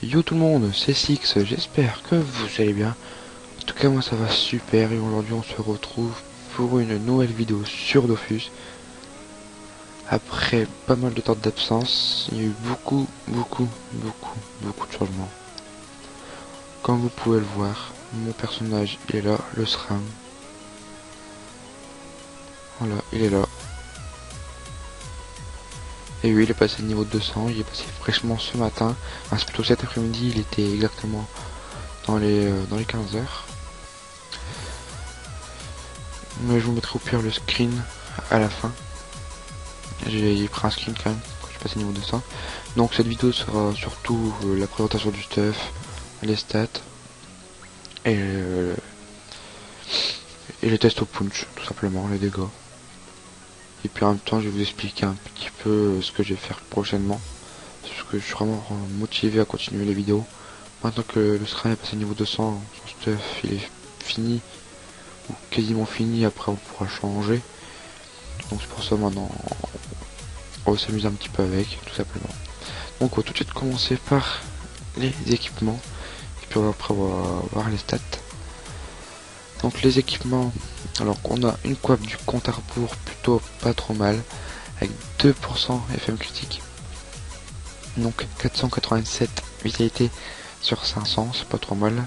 Yo tout le monde, c'est Six, j'espère que vous allez bien. En tout cas moi ça va super et aujourd'hui on se retrouve pour une nouvelle vidéo sur Dofus. Après pas mal de temps d'absence, il y a eu beaucoup de changements. Comme vous pouvez le voir, mon personnage il est là, le SRAM. Voilà, il est là. Et oui, il est passé niveau 200, il est passé fraîchement ce matin. Enfin, c'est plutôt cet après-midi, il était exactement dans les 15 heures. Mais je vous mettrai au pire le screen à la fin. J'ai pris un screen quand même quand je suis passé niveau 200. Donc cette vidéo sera surtout la présentation du stuff, les stats et les tests au punch, tout simplement, les dégâts. Et puis en même temps je vais vous expliquer un petit peu ce que je vais faire prochainement. Parce que je suis vraiment motivé à continuer les vidéos. Maintenant que le SRAM est passé niveau 200, son stuff il est fini, ou quasiment fini, après on pourra changer. Donc c'est pour ça maintenant on va s'amuser un petit peu avec, tout simplement. Donc on va tout de suite commencer par les équipements. Et puis après on va voir les stats. Donc les équipements, alors on a une coiffe du compte à rebours plutôt pas trop mal, avec 2% FM critique. Donc 487 vitalité sur 500, c'est pas trop mal.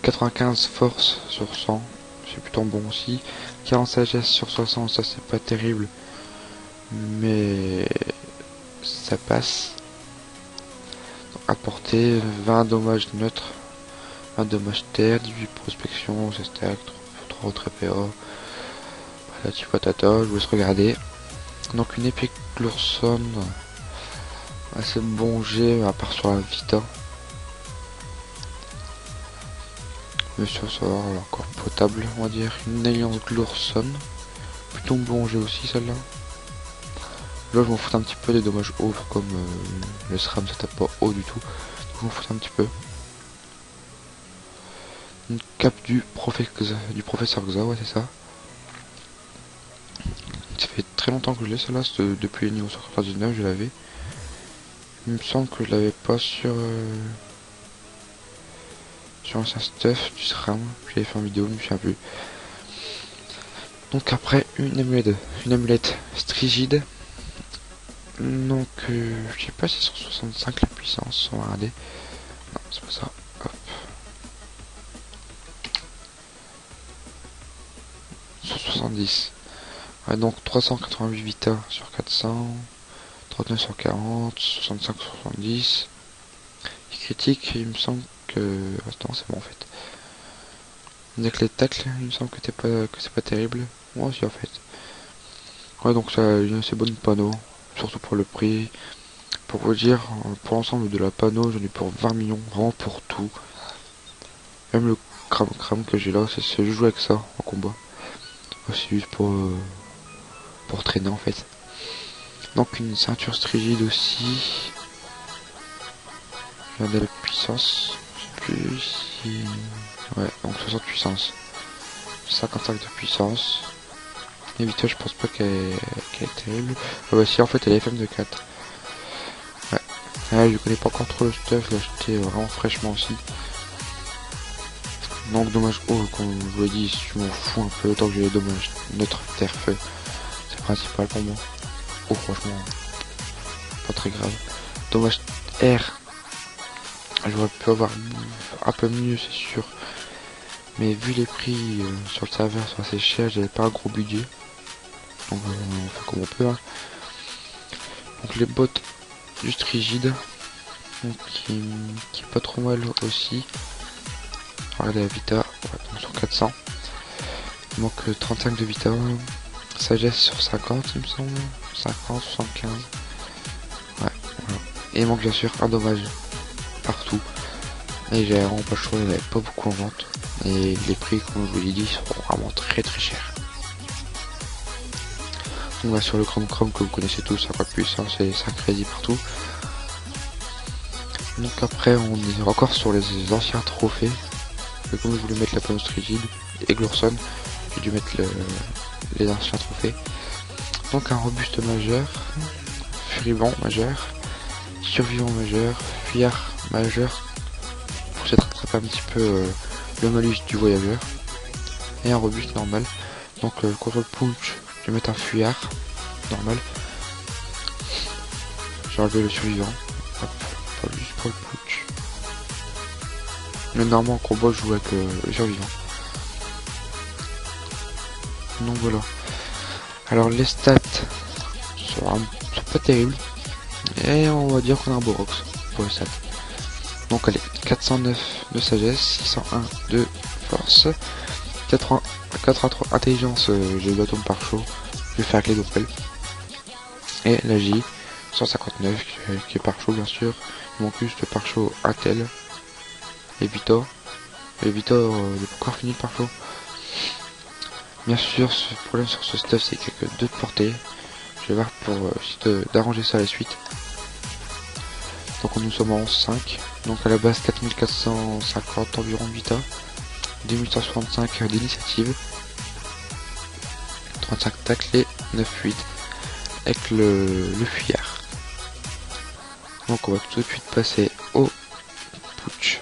95 force sur 100, c'est plutôt bon aussi. 40 sagesse sur 60, ça c'est pas terrible, mais ça passe. Apporter 20 dommages neutres, 20 dommages terre, 18 prospection, c'est stack, 3 autres PA. Voilà, tu patata, je vous laisse regarder. Donc une épée Glurson, assez bon jet, à part sur la Vita. Mais sur ça, encore potable, on va dire. Une alliance Glurson, plutôt bon jet aussi celle-là. Là je m'en fous un petit peu des dommages hauts, comme le SRAM ça tape pas haut du tout. Donc je m'en fous un petit peu. Une cape du professeur Xa, ouais c'est ça. Ça fait très longtemps que je l'ai celle-là, depuis le niveau 79 je l'avais. Il me semble que je l'avais pas sur l'ancien stuff du SRAM. Je l'avais fait en vidéo, je me souviens plus. Donc après une amulette strigide. Donc je sais pas si c'est 165 la puissance, on va regarder. Non c'est pas ça. Hop. 170. Ouais, donc 388 vita sur 400, 39 sur 40, 65 sur 70. Et critique, il me semble que... Attends, c'est bon en fait. Avec les tacles, il me semble que c'est pas terrible. Moi aussi en fait. Ouais, donc ça a une assez bonne panneau, surtout pour le prix. Pour vous dire, pour l'ensemble de la panneau, j'en ai pour 20 millions, vraiment pour tout. Même le crame que j'ai là, je joue avec ça en combat. C'est juste pour traîner en fait. Donc une ceinture strigide aussi. Regardez la puissance. Je sais plus si... Ouais, donc 60 puissance. 55 de puissance. Et vite je pense pas qu'elle est terrible. Ah bah si, en fait elle est FM de 4. Ouais. Ah, je connais pas encore trop le stuff, là j'étais vraiment fraîchement aussi. Donc dommage, comme je vous l'ai dit, je m'en fous un peu, tant que j'ai les dommages neutre terre feu. C'est principal pour moi. Oh franchement, pas très grave. Dommage R. J'aurais pu avoir un peu mieux c'est sûr. Mais vu les prix sur le serveur sont assez chers, j'avais pas un gros budget. Donc on fait comme on peut. Hein. Donc les bottes juste rigides. Donc, qui est pas trop mal aussi. Regardez la Vita, ouais, donc sur 400. Il manque 35 de Vita. Sagesse sur 50 il me semble. 50, 75. Ouais, voilà. Et il manque bien sûr un dommage partout. Et j'ai vraiment pas le choix, il n'y avait pas beaucoup en vente. Et les prix, comme je vous l'ai dit, sont vraiment très chers. On va sur le Chrome que vous connaissez tous, 50 puissance et 5 crédits partout. Donc après, on est encore sur les anciens trophées. Et comme je voulais mettre la panneau rigide et Glurson, j'ai dû mettre les anciens trophées. Donc un robuste majeur, furibond majeur, survivant majeur, fuyard majeur, pour s'être rattrapé un petit peu le malus du voyageur, et un robuste normal. Donc contre le punch, je vais mettre un fuyard normal. J'ai enlevé le survivant, hop, pas juste pour le punch. Mais normalement en combat je joue avec le survivant. Donc voilà. Alors les stats sont pas terribles. Et on va dire qu'on a un beau rox pour les stats. Donc allez, 409 de sagesse, 601 de force, 83 intelligence, j'ai le bâton par chaud, je vais faire avec les doppels. Et la J, 159 qui est par chaud bien sûr. Il manque juste par chaud Intel. Et Vitor. Et Vitor, il est pas encore fini par chaud. Bien sûr, ce problème sur ce stuff, c'est qu'il n'y a que 2 de portée. Je vais voir pour essayer d'arranger ça à la suite. Donc nous sommes en 11-5. Donc à la base 4450 environ de vita. 2165 d'initiative. 35 tacles et 9-8 avec le fuyard. Donc on va tout de suite passer au putsch.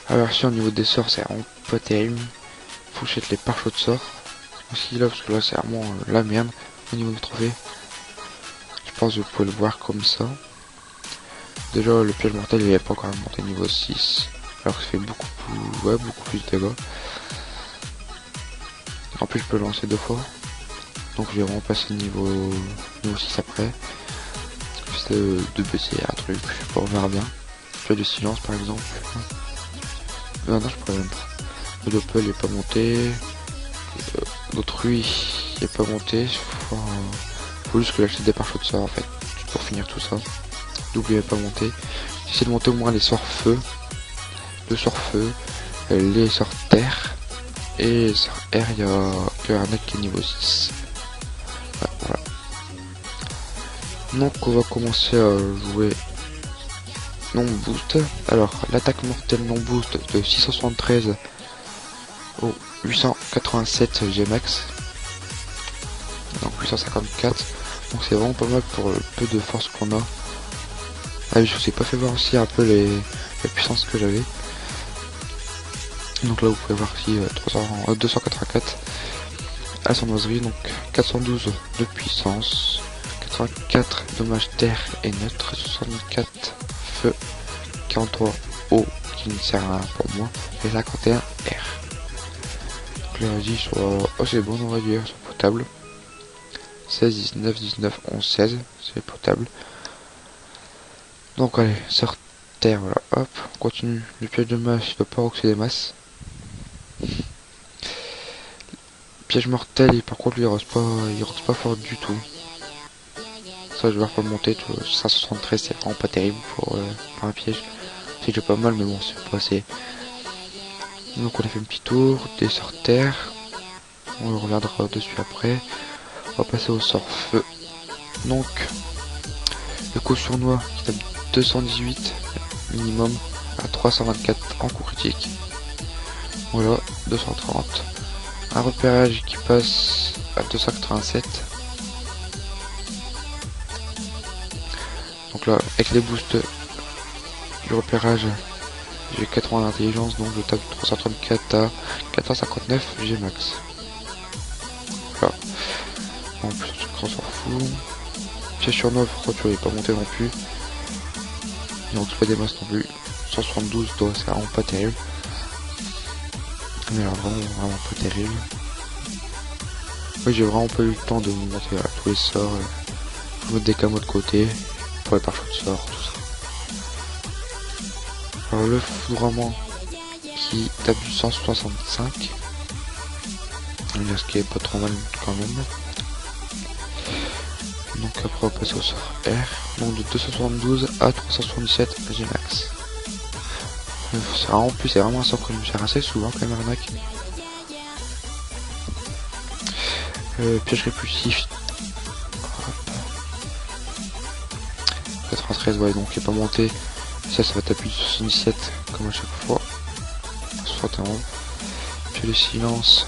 Alors si au niveau des sorts c'est vraiment pas terrible. Faut que les pare-chocs de sort aussi là parce que là c'est vraiment la merde au niveau du trophée. Je pense que vous pouvez le voir comme ça. Déjà le piège mortel il n'est pas encore monté niveau 6. Alors que ça fait beaucoup plus de dégâts. En plus je peux le lancer 2 fois. Donc je vais vraiment passer niveau 6 après. Juste de baisser un truc, je sais pas, on verra bien. Feuille de silence par exemple. Non, je pourrais même pas. Le doppel est pas monté. D'autrui il est pas monté. Faut juste que j'achète des pare-chocs de sort en fait. Pour finir tout ça. Double il est pas monté. J'essaie de monter au moins les sorts feu. Le sort feu. Les sorts terre. Et les sorts air, il y a que un mec qui est niveau 6. Ouais, voilà. Donc on va commencer à jouer non boost. Alors l'attaque mortelle non boost de 673 au 887 Gmax. Donc 854. Donc c'est vraiment pas mal pour le peu de force qu'on a. Ah, je vous ai pas fait voir aussi un peu les puissances que j'avais. Donc là vous pouvez voir ici 284 à son oiserie, donc 412 de puissance, 84 dommages terre et neutre, 64 feu, 43 eau qui ne sert à rien pour moi, et 51 air. Donc les radis soit assez bon, on va dire, sont potables. 16, 19, 19, 11, 16, c'est potable. Donc allez, sort terre, voilà, hop, on continue. Le piège de masse, il doit pas roxer des masses. Piège mortel, et par contre lui il roxe pas fort du tout. Ça je vais voir pas monter, 573 c'est vraiment pas terrible pour un piège. C'est déjà pas mal mais bon c'est pas assez. Donc on a fait un petit tour, des sorts terre. On reviendra dessus après. On va passer au sort feu. Donc le coup sournois qui tape 218 minimum à 324 en coup critique. Voilà, 230. Un repérage qui passe à 287. Donc là, avec les boosts du repérage, j'ai 80 d'intelligence, donc je tape 334 à 459 Gmax. Voilà. En plus, on s'en fout. Piège sur 9, tu n'est pas monté non plus. Donc pas des masses non plus. 172, donc c'est vraiment pas terrible. Mais alors vraiment pas terrible. Oui, j'ai vraiment pas eu le temps de monter à tous les sorts. Je mettre des camos de côté pour les pare-chocs de sort, tout ça. Alors le foudroiement qui tape du 165. Ce qui est pas trop mal quand même. Donc après on va passer au sort R. Donc de 272 à 377 Gmax. En plus c'est vraiment un sort que je me sers assez souvent quand même arnaque. Piège répulsif. 93 ouais donc il est pas monté. Ça va taper du 77 comme à chaque fois. 61. Puis le silence.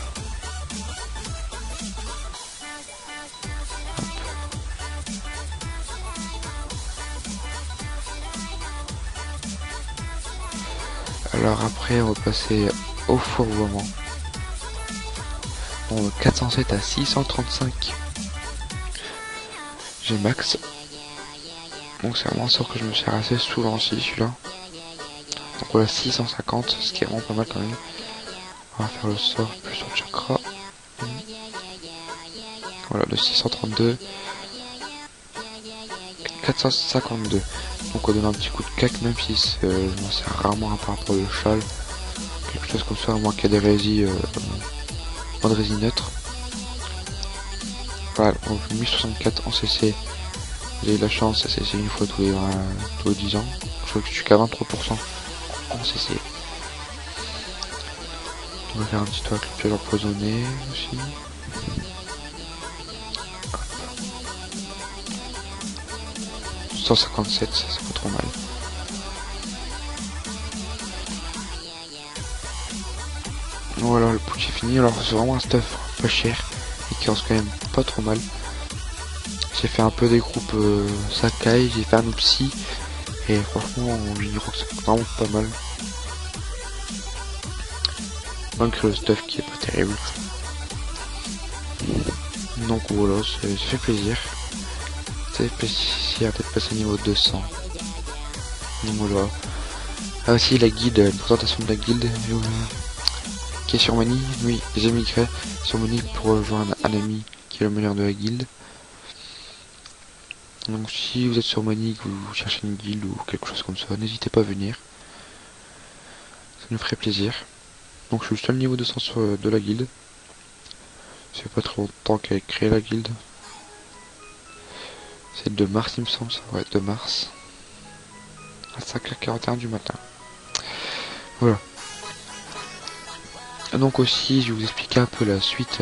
Alors après on va passer au fourvoiement. Bon, 407 à 635 G max. Donc c'est vraiment un sort que je me sers assez souvent aussi celui-là. Donc voilà 650, ce qui est vraiment pas mal quand même. On va faire le sort plus sur chakra. Voilà de 632. 452. Donc on donne un petit coup de cac même si c'est rarement par rapport au châle. Quelque chose comme ça, à moins qu'il y ait des résis, moins de résis neutres. Voilà, donc 1064 en CC. J'ai eu la chance, c'est une fois tous les 10 ans. Je crois que je suis qu'à 23% en CC. On va faire un petit tour avec le piège empoisonné aussi. 157, c'est pas trop mal. Voilà, le push est fini. Alors c'est vraiment un stuff pas cher et qui reste quand même pas trop mal. J'ai fait un peu des groupes Sakai, j'ai fait un Oopsie et franchement je crois que c'est vraiment pas mal. Malgré le stuff qui est pas terrible. Donc voilà, ça fait plaisir. Ça fait plaisir d'être passé niveau 200. Donc voilà. Ah aussi la guilde, une présentation de la guilde qui est sur Mani. Oui, j'ai migré sur Mani pour rejoindre un ami qui est le meilleur de la guilde. Donc si vous êtes sur Mani, que vous cherchez une guilde ou quelque chose comme ça, n'hésitez pas à venir. Ça nous ferait plaisir. Donc je suis le seul niveau 200 de la guilde. Ça fait pas trop longtemps qu'elle a créé la guilde. C'est de mars il me semble, ça va être de mars. À 5h41 du matin. Voilà. Donc aussi, je vais vous expliquer un peu la suite,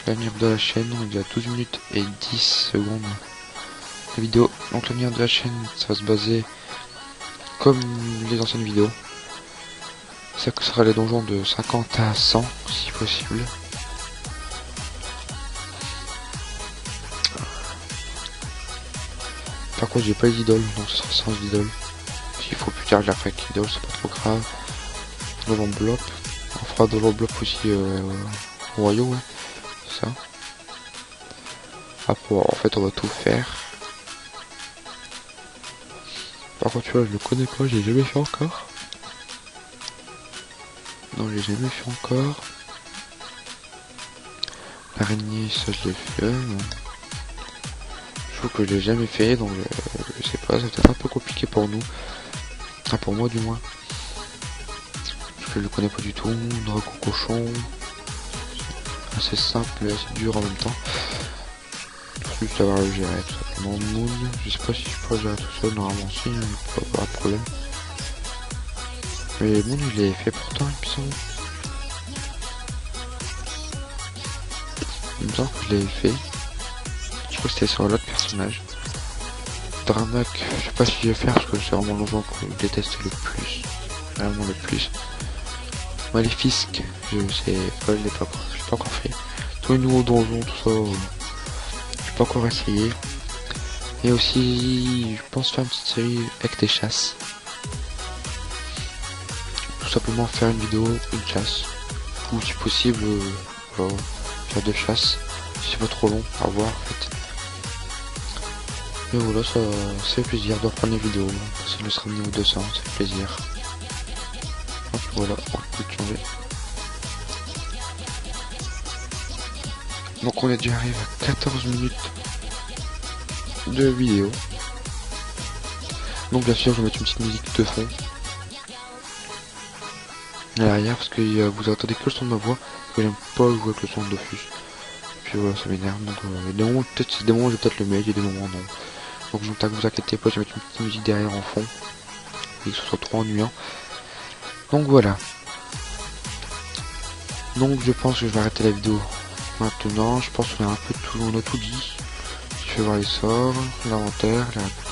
l'avenir de la chaîne. Il y a 12 minutes et 10 secondes de vidéo. Donc l'avenir de la chaîne, ça va se baser comme les anciennes vidéos. Ça sera les donjons de 50 à 100 si possible. Par contre j'ai pas les idoles, donc ce sera sans idoles. S'il faut plus tard je la ferai avec l'idoles, c'est pas trop grave. De l'enveloppe. On fera de l'enveloppe aussi au royaume, ouais. C'est ça. Après en fait on va tout faire. Par contre tu vois je le connais pas, j'ai jamais fait encore. Non j'ai jamais fait encore. L'araignée ça je l'ai fait. Je trouve que je l'ai jamais fait donc je sais pas, c'est peut-être un peu compliqué pour nous. Enfin pour moi du moins. Je le connais pas du tout. Dragon cochon. Assez simple et assez dur en même temps. Faut juste savoir le gérer tout simplement. Moon, je sais pas si je peux gérer tout seul, normalement si, il peut pas avoir de problème. Mais Moon il est fait pourtant il me semble. Il me semble que je l'avais fait. Je crois que c'était sur l'autre personnage. Dramak, je sais pas si je vais faire parce que c'est vraiment le genre que je déteste le plus. Vraiment le plus. Maléfique, je sais pas, je l'ai pas encore fait. Tous les nouveaux donjons, tout ça, j'ai pas encore essayé. Et aussi, je pense faire une petite série avec des chasses. Tout simplement faire une vidéo, une chasse. Ou si possible, voilà, faire deux chasses. Si c'est pas trop long, à voir en fait. Et voilà, ça fait plaisir de reprendre les vidéos. Ça le sera niveau 200, ça fait plaisir. Hop, voilà, on peut changer. Donc on est déjà arrivé à 14 minutes de vidéo. Donc bien sûr je vais mettre une petite musique de fond à l'arrière parce que vous entendez que le son de ma voix, parce que j'aime pas jouer avec le son de Dofus. Puis voilà, ça m'énerve. Donc il y a des moments peut-être je vais peut-être le mettre, il y a des moments non. Donc je vous inquiétez pas, je vais mettre une petite musique derrière en fond. Et que ce soit trop ennuyant. Donc voilà. Donc je pense que je vais arrêter la vidéo maintenant. Je pense qu'on a un peu tout, on a tout dit. Je vais voir les sorts, l'inventaire,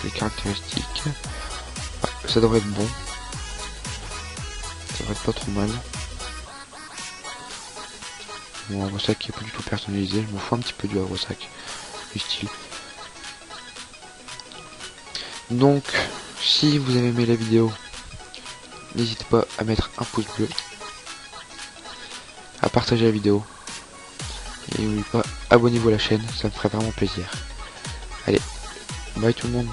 les caractéristiques. Ouais, ça devrait être bon. Ça devrait être pas trop mal. Bon, un Rossac qui est pas du tout personnalisé. Je me fous un petit peu du Rossac. Du style. Donc, si vous avez aimé la vidéo, n'hésitez pas à mettre un pouce bleu, à partager la vidéo. Et n'oubliez pas, abonnez-vous à la chaîne, ça me ferait vraiment plaisir. Allez, bye tout le monde.